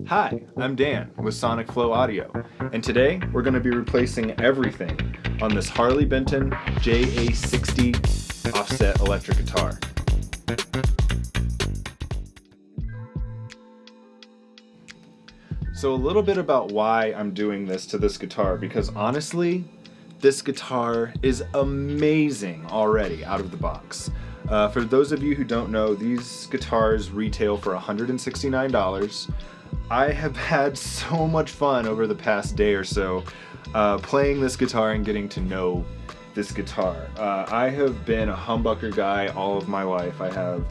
Hi, I'm Dan with Sonic Flow Audio, and today we're going to be replacing everything on this Harley Benton JA60 offset electric guitar. So a little bit about why I'm doing this to this guitar, because honestly, this guitar is amazing already out of the box. For those of you who don't know, these guitars retail for $169. I have had so much fun over the past day or so playing this guitar and getting to know this guitar. I have been a humbucker guy all of my life. I have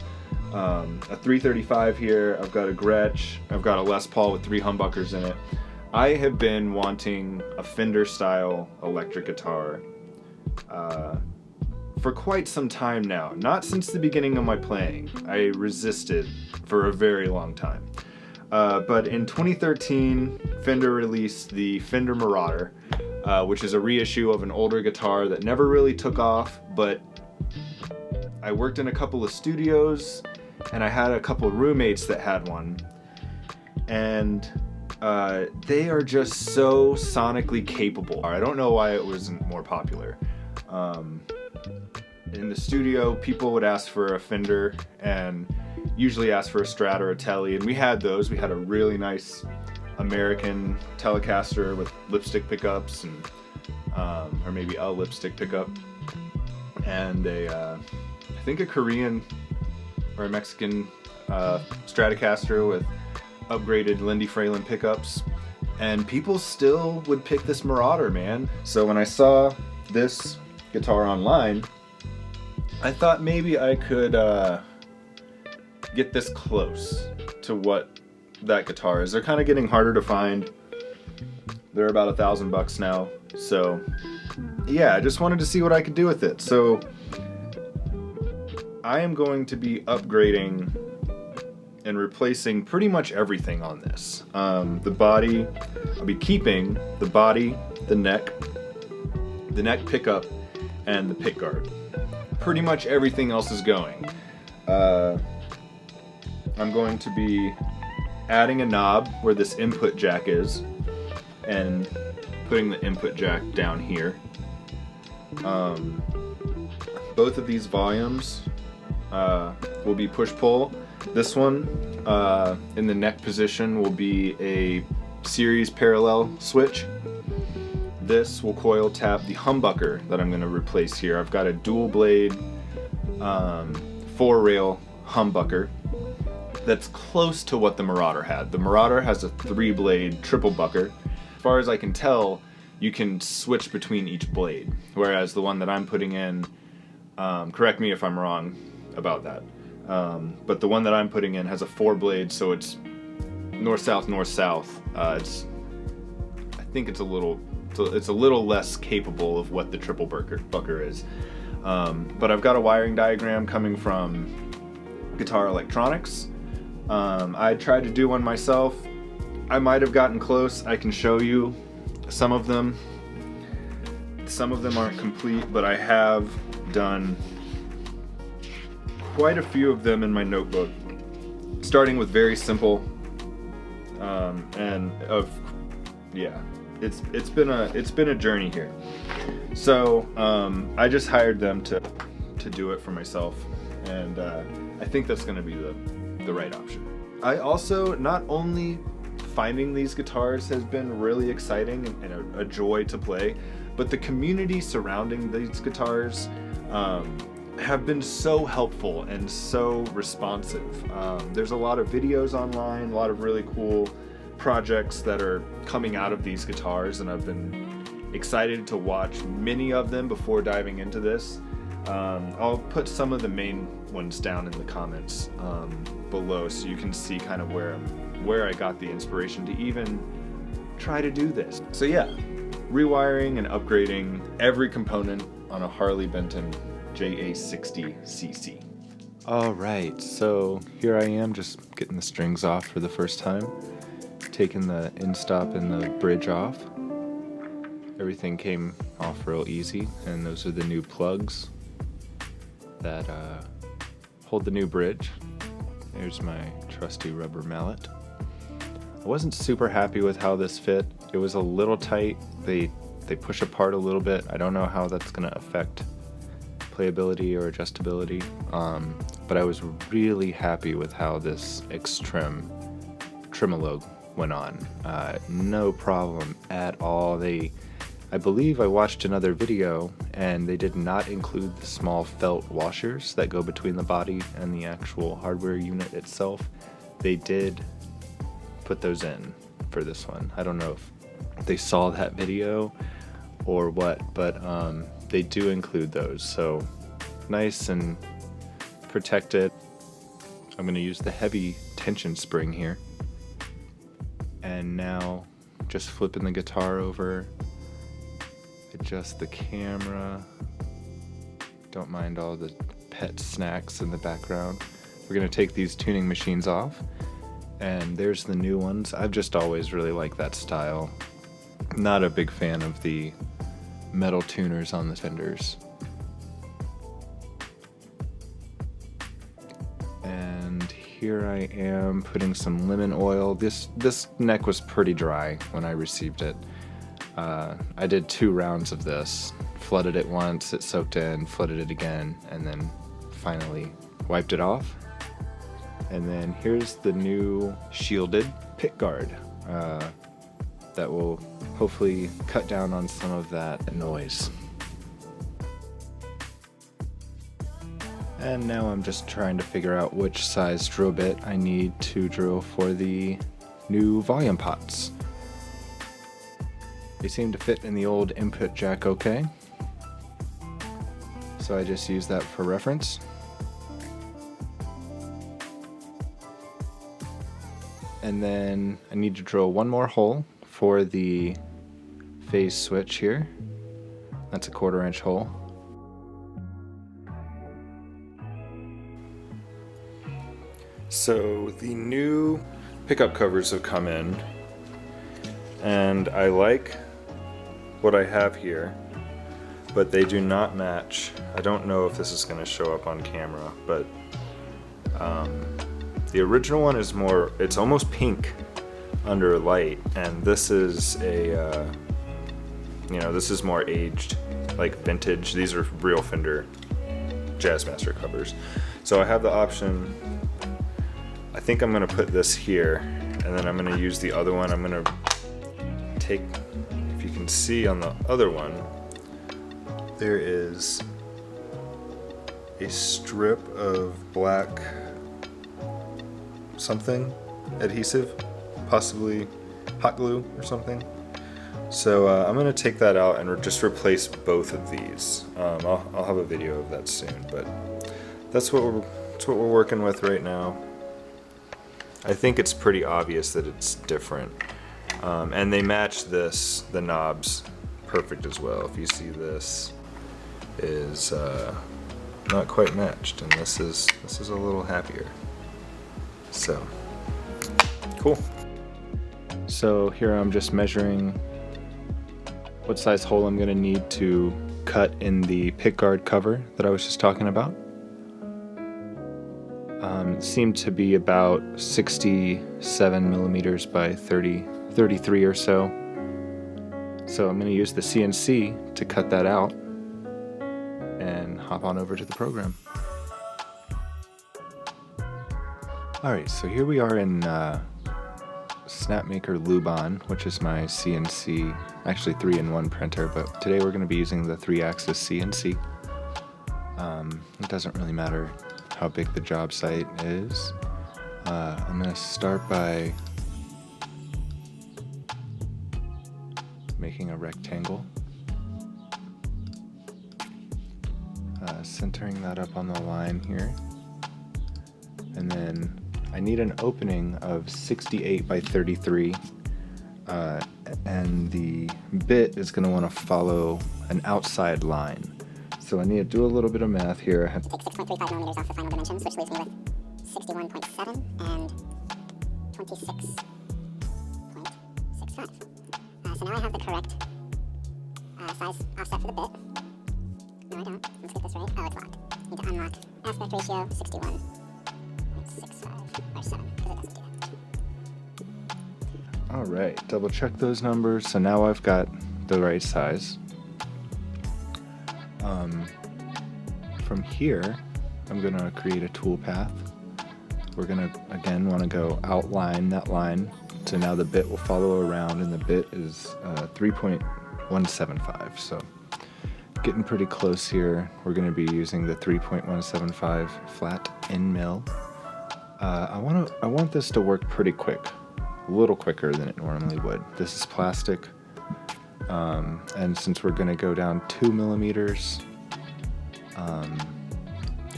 a 335 here, I've got a Gretsch, I've got a Les Paul with 3 humbuckers in it. I have been wanting a Fender style electric guitar for quite some time now. Not since the beginning of my playing. I resisted for a very long time. But in 2013, Fender released the Fender Marauder, which is a reissue of an older guitar that never really took off, but I worked in a couple of studios and I had a couple of roommates that had one, and they are just so sonically capable. I don't know why it wasn't more popular. In the studio, people would ask for a Fender and usually ask for a Strat or a Tele, and we had those. We had a really nice American Telecaster with lipstick pickups, and or maybe a lipstick pickup, and I think a Korean or a Mexican Stratocaster with upgraded Lindy Fralin pickups, and people still would pick this Marauder, man. So when I saw this guitar online, I thought maybe I could get this close to what that guitar is. They're kind of getting harder to find. They're about $1,000 now. So yeah, I just wanted to see what I could do with it. So I am going to be upgrading and replacing pretty much everything on this. The body, I'll be keeping the body, the neck pickup, and the pickguard. Pretty much everything else is going. I'm going to be adding a knob where this input jack is and putting the input jack down here. Both of these volumes will be push-pull. This one in the neck position will be a series parallel switch. This will coil tap the humbucker that I'm going to replace here. I've got a dual blade 4-rail humbucker that's close to what the Marauder had. The Marauder has a 3-blade triple bucker. As far as I can tell, you can switch between each blade, whereas the one that I'm putting in, correct me if I'm wrong about that, but the one that I'm putting in has a 4-blade, so it's north-south, north-south. I think it's a little less capable of what the triple bucker is. But I've got a wiring diagram coming from Guitar Electronics. I tried to do one myself. I might have gotten close. I can show you some of them. Some of them aren't complete, but I have done quite a few of them in my notebook, starting with very simple, it's been a journey here. So I just hired them to do it for myself, and I think that's going to be the right option. I also, not only finding these guitars has been really exciting and a joy to play, but the community surrounding these guitars have been so helpful and so responsive. There's a lot of videos online, a lot of really cool projects that are coming out of these guitars, and I've been excited to watch many of them before diving into this. I'll put some of the main ones down in the comments below, so you can see kind of where I got the inspiration to even try to do this. So yeah, rewiring and upgrading every component on a Harley Benton JA60CC. Alright, so here I am just getting the strings off for the first time, taking the end stop and the bridge off. Everything came off real easy, and those are the new plugs that hold the new bridge. There's my trusty rubber mallet. I wasn't super happy with how this fit. It was a little tight. They push apart a little bit. I don't know how that's gonna affect playability or adjustability, but I was really happy with how this Xtrem tremolo went on. No problem at all. I believe I watched another video and they did not include the small felt washers that go between the body and the actual hardware unit itself. They did put those in for this one. I don't know if they saw that video or what, but they do include those, so nice and protected. I'm going to use the heavy tension spring here, and now just flipping the guitar over, adjust the camera, don't mind all the pet snacks in the background. We're going to take these tuning machines off, and there's the new ones. I've just always really liked that style. Not a big fan of the metal tuners on the fenders. And here I am putting some lemon oil. This neck was pretty dry when I received it. I did 2 rounds of this. Flooded it once, it soaked in, flooded it again, and then finally wiped it off. And then here's the new shielded pick guard that will hopefully cut down on some of that noise. And now I'm just trying to figure out which size drill bit I need to drill for the new volume pots. They seem to fit in the old input jack okay, so I just use that for reference. And then I need to drill one more hole for the phase switch here. That's a 1/4 inch hole. So the new pickup covers have come in, and I like what I have here, but they do not match. I don't know if this is going to show up on camera, but the original one is more, it's almost pink under light, and this is a, this is more aged, like vintage. These are real Fender Jazzmaster covers. So I have the option, I think I'm going to put this here, and then I'm going to use the other one. I'm going to take, if you can see on the other one, there is a strip of black something adhesive, possibly hot glue or something. So I'm going to take that out and just replace both of these. I'll have a video of that soon, but that's what we're working with right now. I think it's pretty obvious that it's different, and they match the knobs perfect as well. If you see, this is not quite matched, and this is a little happier. So cool. So here I'm just measuring what size hole I'm going to need to cut in the pickguard cover that I was just talking about. It seemed to be about 67 millimeters by 33 or so. So I'm going to use the CNC to cut that out and hop on over to the program. Alright, so here we are in Snapmaker Luban, which is my CNC, actually 3-in-1 printer, but today we're going to be using the 3-axis CNC. It doesn't really matter how big the job site is. I'm going to start by making a rectangle, centering that up on the line here, and then I need an opening of 68 by 33, and the bit is going to want to follow an outside line. So I need to do a little bit of math here. I have to take 6.35 millimeters off the final dimensions, which leaves me with 61.7 and 26.65. So now I have the correct size offset for the bit. No, I don't. Let's get this right. Oh, it's locked. Need to unlock aspect ratio 61.65 or 7, because it doesn't do that. Alright, double check those numbers. So now I've got the right size. From here, I'm going to create a tool path. We're going to, again, want to go outline that line. So now the bit will follow around, and the bit is 3.175. So getting pretty close here. We're going to be using the 3.175 flat end mill. I want this to work pretty quick, a little quicker than it normally would. This is plastic, and since we're going to go down 2 millimeters,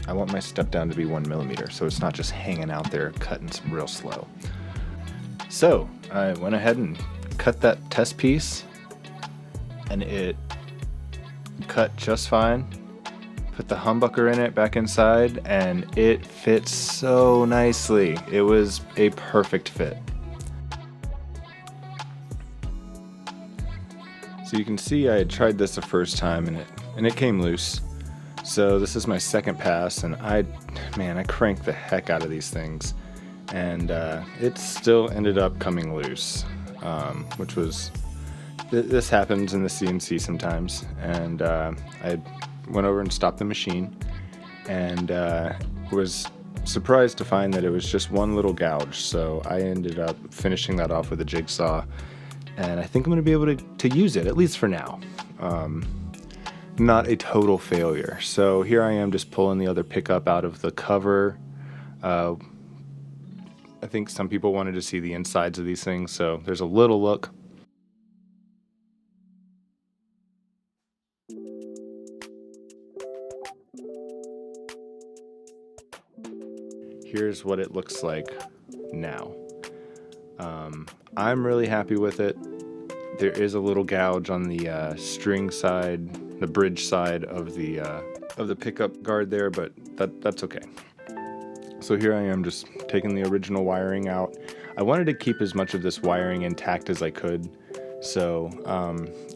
I want my step down to be 1 millimeter, so it's not just hanging out there cutting real slow. So I went ahead and cut that test piece, and it cut just fine. Put the humbucker in it back inside, and it fits so nicely. It was a perfect fit. So you can see I had tried this the first time, and it came loose. So this is my second pass, and I cranked the heck out of these things, and it still ended up coming loose, which was, this happens in the CNC sometimes. And I went over and stopped the machine, and was surprised to find that it was just one little gouge. So I ended up finishing that off with a jigsaw, and I think I'm going to be able to use it, at least for now. Not a total failure. So here I am just pulling the other pickup out of the cover. I think some people wanted to see the insides of these things, so there's a little look. Here's what it looks like now. I'm really happy with it. There is a little gouge on the string side, the bridge side of the pickup guard there, but that's okay. So here I am just taking the original wiring out. I wanted to keep as much of this wiring intact as I could, so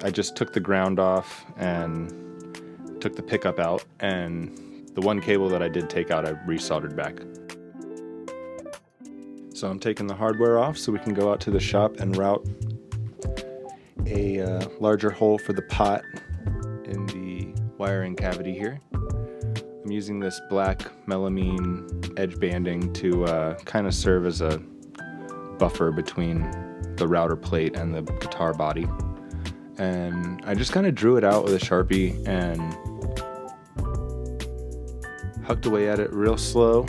I just took the ground off and took the pickup out, and the one cable that I did take out I resoldered back. So I'm taking the hardware off so we can go out to the shop and route a larger hole for the pot in the wiring cavity here. I'm using this black melamine edge banding to kind of serve as a buffer between the router plate and the guitar body. And I just kind of drew it out with a Sharpie and hucked away at it real slow.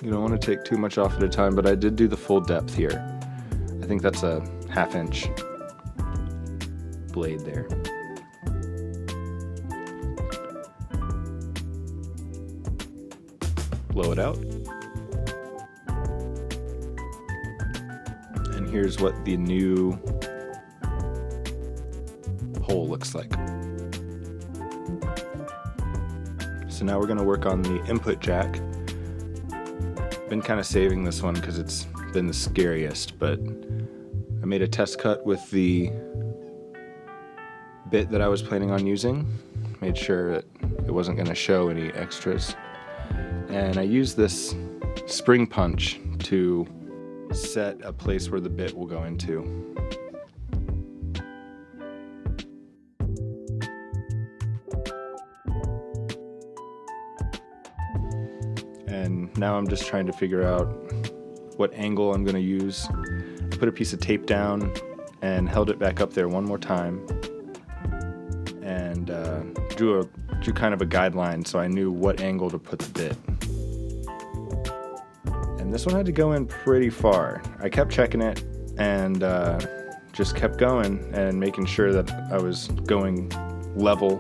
You don't want to take too much off at a time, but I did do the full depth here. I think that's a 1/2 inch blade there. Blow it out. And here's what the new hole looks like. So now we're going to work on the input jack. Been kind of saving this one because it's been the scariest, but I made a test cut with the bit that I was planning on using. Made sure that it wasn't going to show any extras. And I used this spring punch to set a place where the bit will go into. And now I'm just trying to figure out what angle I'm going to use. I put a piece of tape down and held it back up there one more time, and drew kind of a guideline so I knew what angle to put the bit. And this one had to go in pretty far. I kept checking it and just kept going and making sure that I was going level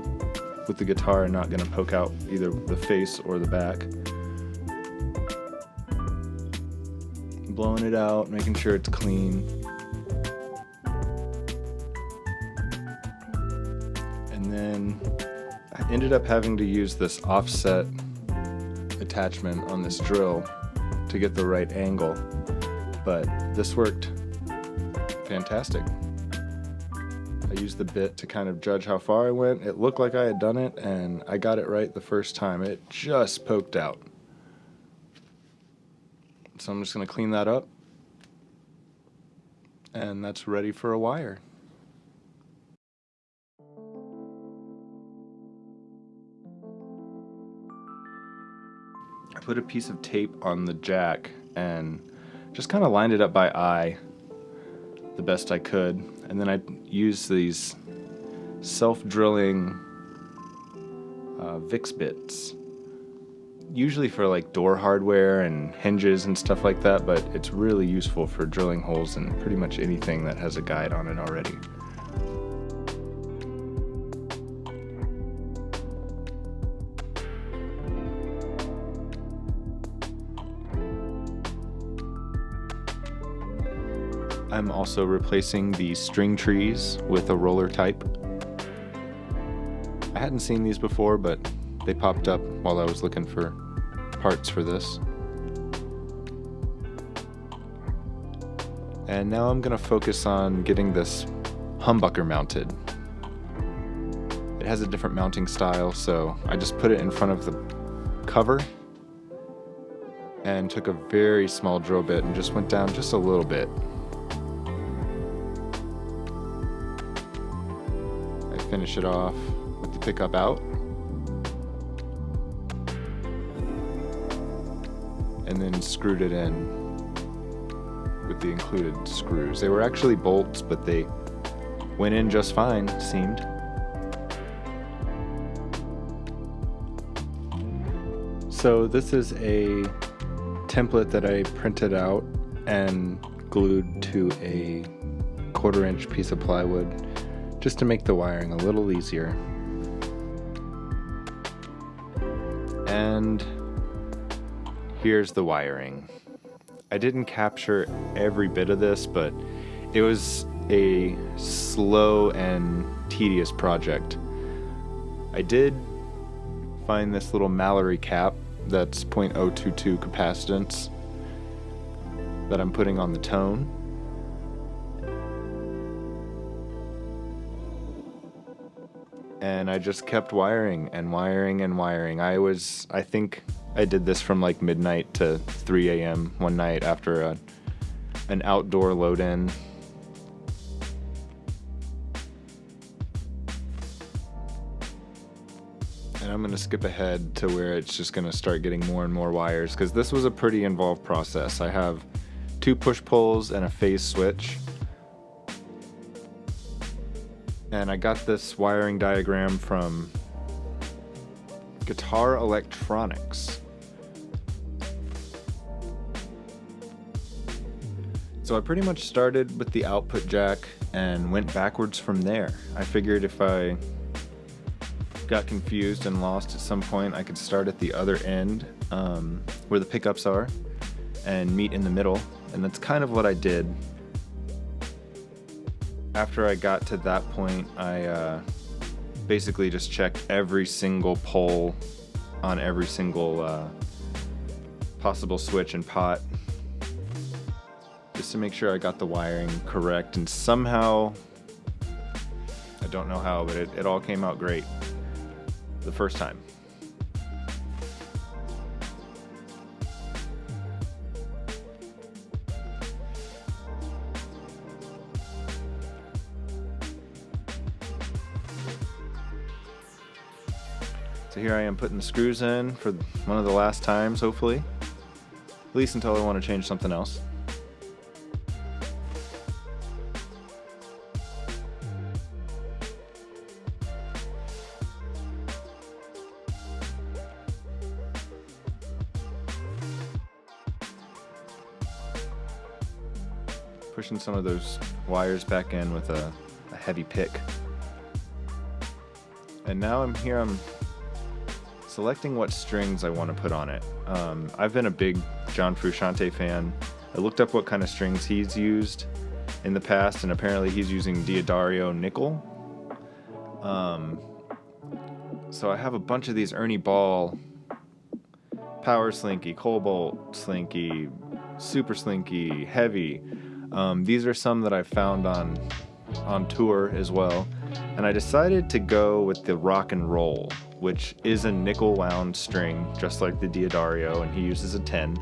with the guitar and not going to poke out either the face or the back. Blowing it out, making sure it's clean. And then I ended up having to use this offset attachment on this drill to get the right angle, but this worked fantastic. I used the bit to kind of judge how far I went. It looked like I had done it, and I got it right the first time. It just poked out. So I'm just going to clean that up, And that's ready for a wire. I put a piece of tape on the jack and just kind of lined it up by eye the best I could, and then I used these self-drilling VIX bits, usually for like door hardware and hinges and stuff like that, but it's really useful for drilling holes in pretty much anything that has a guide on it already. I'm also replacing the string trees with a roller type. I hadn't seen these before, but they popped up while I was looking for parts for this. And now I'm going to focus on getting this humbucker mounted. It has a different mounting style, so I just put it in front of the cover and took a very small drill bit and just went down just a little bit. Finish it off with the pickup out, and then screwed it in with the included screws. They were actually bolts, but they went in just fine, it seemed. So this is a template that I printed out and glued to a 1/4-inch piece of plywood, just to make the wiring a little easier. And here's the wiring. I didn't capture every bit of this, but it was a slow and tedious project. I did find this little Mallory cap that's 0.022 capacitance that I'm putting on the tone. And I just kept wiring and wiring and wiring. I think I did this from like midnight to 3 a.m. one night after an outdoor load-in. And I'm gonna skip ahead to where it's just gonna start getting more and more wires, because this was a pretty involved process. I have 2 push-pulls and a phase switch. And I got this wiring diagram from Guitar Electronics. So I pretty much started with the output jack and went backwards from there. I figured if I got confused and lost at some point, I could start at the other end where the pickups are and meet in the middle, and that's kind of what I did. After I got to that point, I basically just checked every single pole on every single possible switch and pot, just to make sure I got the wiring correct, and somehow, I don't know how, but it all came out great the first time. So here I am putting the screws in for one of the last times, hopefully. At least until I want to change something else. Pushing some of those wires back in with a heavy pick. And now I'm selecting what strings I want to put on it. I've been a big John Frusciante fan. I looked up what kind of strings he's used in the past, and apparently he's using Diodario nickel. So I have a bunch of these Ernie Ball Power Slinky, Cobalt Slinky, Super Slinky, Heavy. These are some that I found on tour as well, and I decided to go with the Rock and Roll, which is a nickel wound string just like the Diodario, and he uses a 10.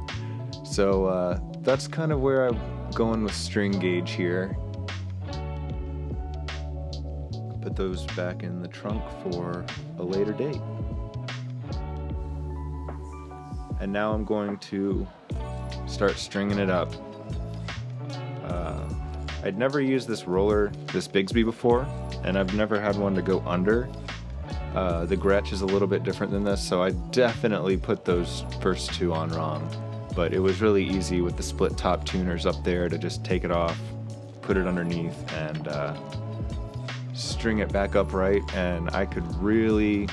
So that's kind of where I'm going with string gauge here. put those back in the trunk for a later date. And now I'm going to start stringing it up. I'd never used this roller, this Bigsby before, and I've never had one to go under. The Gretsch is a little bit different than this, so I definitely put those first two on wrong. But it was really easy with the split top tuners up there to just take it off, put it underneath, and string it back up right, and I could really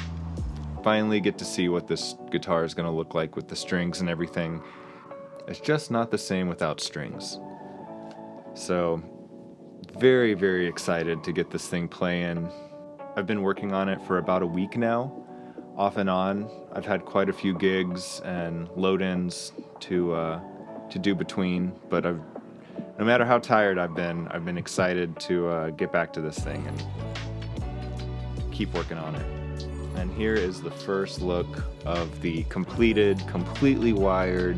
finally get to see what this guitar is going to look like with the strings and everything. It's just not the same without strings. So very, very excited to get this thing playing. I've been working on it for about a week now, off and on. I've had quite a few gigs and load-ins to do between, but no matter how tired I've been excited to get back to this thing and keep working on it. And here is the first look of the completed, completely wired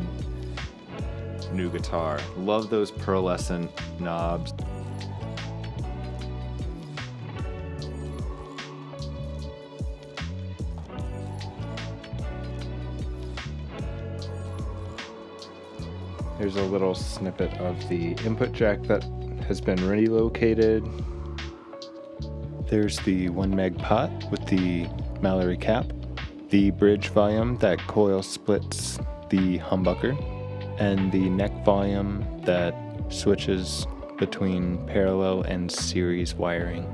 new guitar. Love those pearlescent knobs. Here's a little snippet of the input jack that has been relocated. There's the 1 meg pot with the Mallory cap, the bridge volume that coil splits the humbucker, and the neck volume that switches between parallel and series wiring.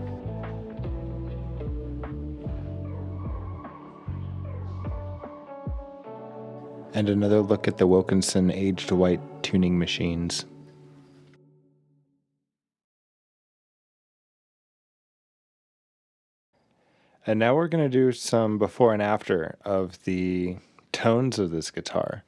And another look at the Wilkenson aged white tuning machines. And now we're going to do some before and after of the tones of this guitar.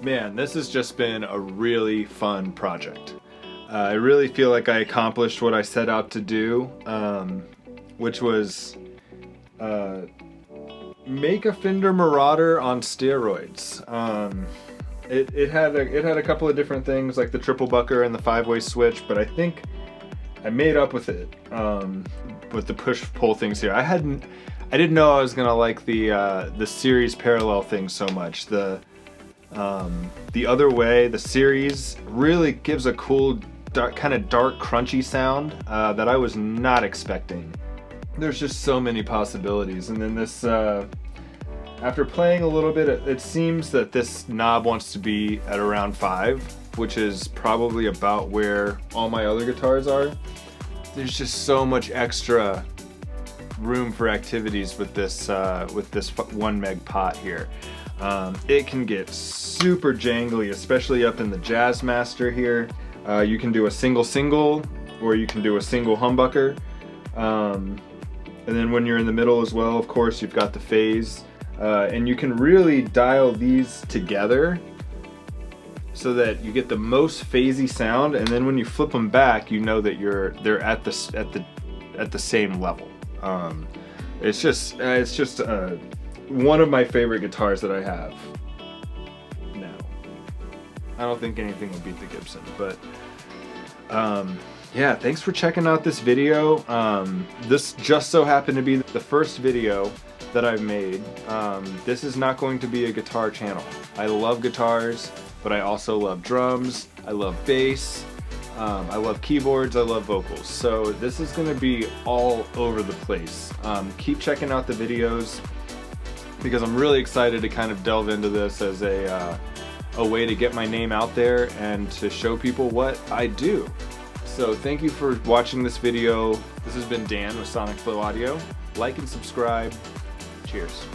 Man, this has just been a really fun project. I really feel like I accomplished what I set out to do, which was make a Fender Marauder on steroids. It had a couple of different things like the triple bucker and the 5-way switch, but I think I made up with it with the push-pull things here. I didn't know I was gonna like the series parallel thing so much. The other way, the series really gives a cool, kind of dark, crunchy sound that I was not expecting. There's just so many possibilities. And then this, after playing a little bit, it seems that this knob wants to be at around 5, which is probably about where all my other guitars are. There's just so much extra room for activities with this 1 meg pot here. It can get super jangly, especially up in the Jazzmaster here. You can do a single, or you can do a single humbucker. And then when you're in the middle as well, of course, you've got the phase. And you can really dial these together so that you get the most phasey sound, and then when you flip them back, you know that they're at the same level. It's just one of my favorite guitars that I have now. I don't think anything will beat the Gibson, but yeah, thanks for checking out this video. This just so happened to be the first video that I've made. This is not going to be a guitar channel. I love guitars, but I also love drums, I love bass, I love keyboards, I love vocals. So this is gonna be all over the place. Keep checking out the videos because I'm really excited to kind of delve into this as a way to get my name out there and to show people what I do. So thank you for watching this video. This has been Dan with Sonic Flow Audio. Like and subscribe. Cheers.